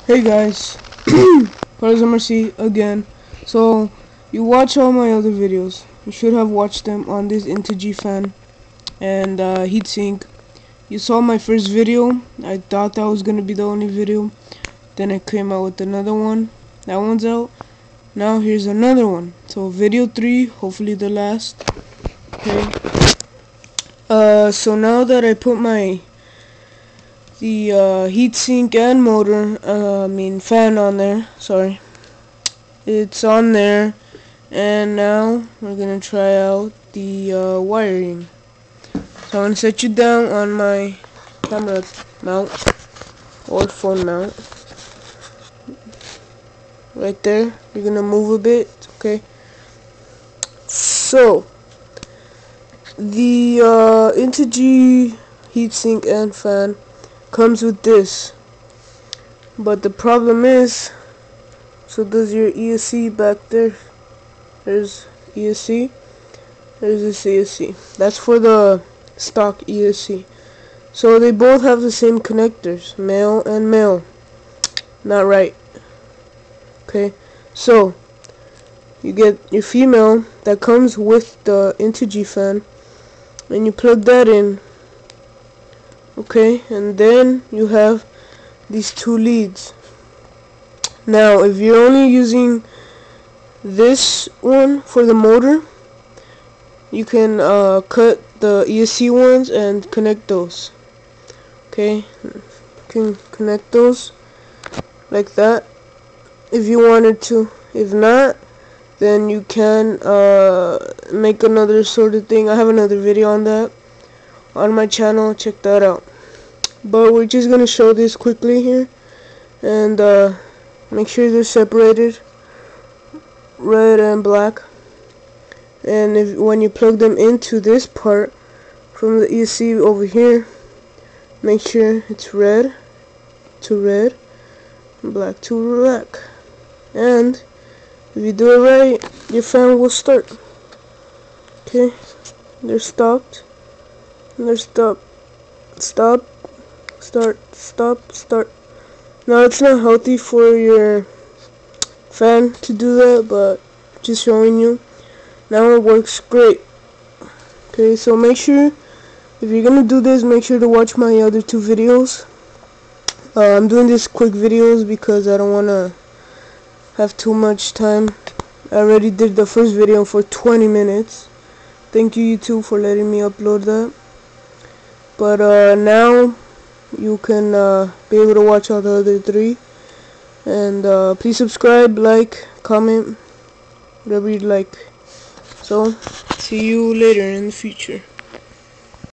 Hey guys, Mercy again. So you watch all my other videos. You should have watched them on this Integy fan and heatsink. You saw my first video. I thought that was gonna be the only video. Then I came out with another one. That one's out. Now here's another one. So video 3, hopefully the last. Okay. So now that I put the heatsink and motor, fan on there, sorry, it's on there, and now we're gonna try out the wiring. So I'm gonna set you down on my camera mount or phone mount right there. You're gonna move a bit, okay? So the Integy heatsink and fan comes with this, but the problem is, so does your ESC back there. There's ESC, there's this ESC. That's for the stock ESC. So they both have the same connectors, male and male. Not right. Okay, so you get your female that comes with the Integy fan, and you plug that in. Okay, and then you have these two leads. Now if you're only using this one for the motor, you can cut the ESC ones and connect those. Okay, you can connect those like that if you wanted to. If not, then you can make another sort of thing. I have another video on that on my channel, check that out. But we're just gonna show this quickly here, and make sure they're separated, red and black. And when you plug them into this part from the ESC over here, make sure it's red to red, black to black, and if you do it right, your fan will start. Okay, they're stopped, and they're stopped. Stop, start, stop, start. Now it's not healthy for your fan to do that, but just showing you. Now it works great. Okay, so make sure, if you're gonna do this, make sure to watch my other two videos. I'm doing this quick videos because I don't wanna have too much time. I already did the first video for 20 minutes. Thank you YouTube for letting me upload that. But now you can be able to watch all the other three. And please subscribe, like, comment, whatever you'd like. So see you later in the future.